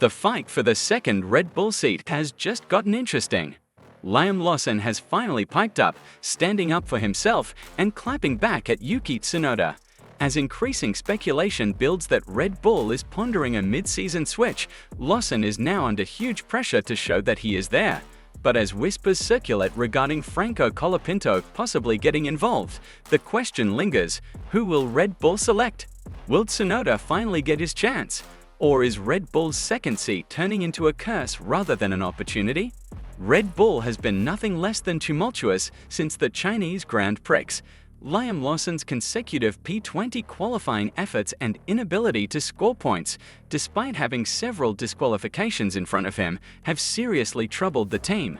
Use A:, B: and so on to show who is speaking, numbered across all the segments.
A: The fight for the second Red Bull seat has just gotten interesting. Liam Lawson has finally piped up, standing up for himself and clapping back at Yuki Tsunoda. As increasing speculation builds that Red Bull is pondering a mid-season switch, Lawson is now under huge pressure to show that he is there. But as whispers circulate regarding Colapinto possibly getting involved, the question lingers: who will Red Bull select? Will Tsunoda finally get his chance? Or is Red Bull's second seat turning into a curse rather than an opportunity? Red Bull has been nothing less than tumultuous since the Chinese Grand Prix. Liam Lawson's consecutive P20 qualifying efforts and inability to score points, despite having several disqualifications in front of him, have seriously troubled the team.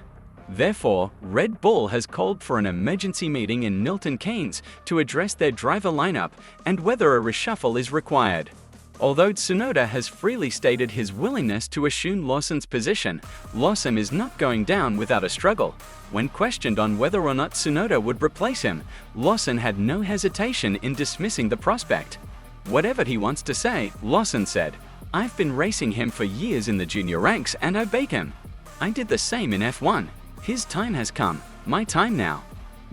A: Therefore, Red Bull has called for an emergency meeting in Milton Keynes to address their driver lineup and whether a reshuffle is required. Although Tsunoda has freely stated his willingness to assume Lawson's position, Lawson is not going down without a struggle. When questioned on whether or not Tsunoda would replace him, Lawson had no hesitation in dismissing the prospect. Whatever he wants to say, Lawson said, "I've been racing him for years in the junior ranks and I bake him. I did the same in F1. His time has come, my time now."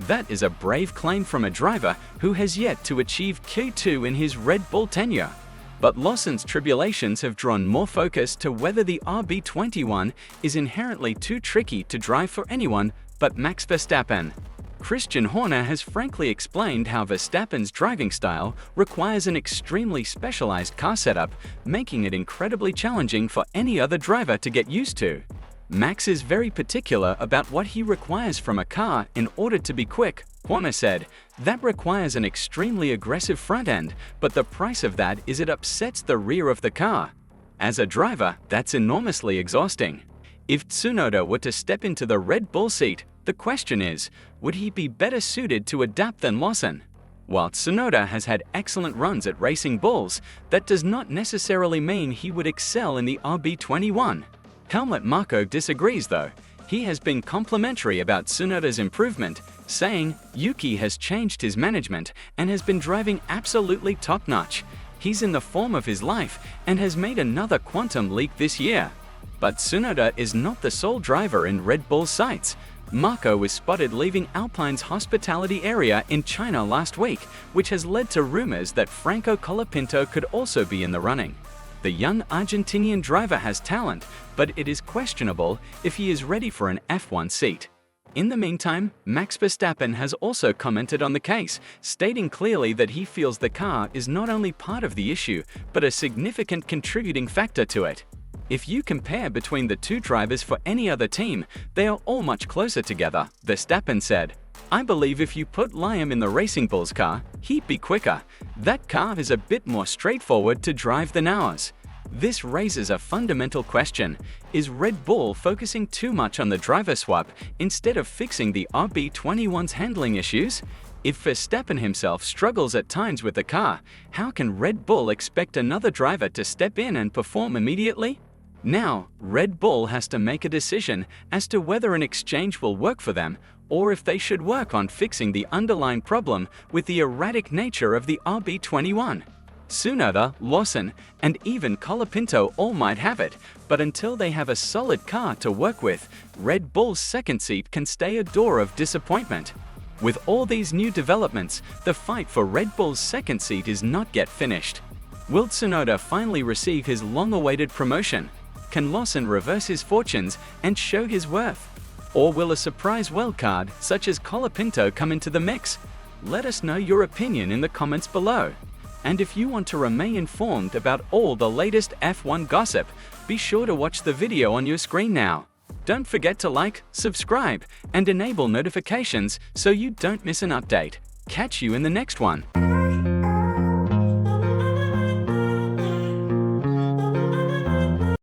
A: That is a brave claim from a driver who has yet to achieve Q2 in his Red Bull tenure. But Lawson's tribulations have drawn more focus to whether the RB21 is inherently too tricky to drive for anyone but Max Verstappen. Christian Horner has frankly explained how Verstappen's driving style requires an extremely specialized car setup, making it incredibly challenging for any other driver to get used to. Max is very particular about what he requires from a car in order to be quick, Horner said. That requires an extremely aggressive front end, but the price of that is it upsets the rear of the car. As a driver, that's enormously exhausting. If Tsunoda were to step into the Red Bull seat, the question is, would he be better suited to adapt than Lawson? While Tsunoda has had excellent runs at racing bulls, that does not necessarily mean he would excel in the RB21. Helmut Marko disagrees though. He has been complimentary about Tsunoda's improvement, saying, "Yuki has changed his management and has been driving absolutely top-notch. He's in the form of his life and has made another quantum leap this year." But Tsunoda is not the sole driver in Red Bull's sights. Marko was spotted leaving Alpine's hospitality area in China last week, which has led to rumors that Colapinto could also be in the running. The young Argentinian driver has talent, but it is questionable if he is ready for an F1 seat. In the meantime, Max Verstappen has also commented on the case, stating clearly that he feels the car is not only part of the issue, but a significant contributing factor to it. If you compare between the two drivers for any other team, they are all much closer together, Verstappen said. "I believe if you put Liam in the Racing Bulls car, he'd be quicker. That car is a bit more straightforward to drive than ours." This raises a fundamental question: is Red Bull focusing too much on the driver swap instead of fixing the RB21's handling issues? If Verstappen himself struggles at times with the car, how can Red Bull expect another driver to step in and perform immediately? Now, Red Bull has to make a decision as to whether an exchange will work for them, or if they should work on fixing the underlying problem with the erratic nature of the RB21. Tsunoda, Lawson, and even Colapinto all might have it, but until they have a solid car to work with, Red Bull's second seat can stay a door of disappointment. With all these new developments, the fight for Red Bull's second seat is not yet finished. Will Tsunoda finally receive his long-awaited promotion? Can Lawson reverse his fortunes and show his worth? Or will a surprise wildcard such as Colapinto come into the mix? Let us know your opinion in the comments below. And if you want to remain informed about all the latest F1 gossip, be sure to watch the video on your screen now. Don't forget to like, subscribe, and enable notifications so you don't miss an update. Catch you in the next one.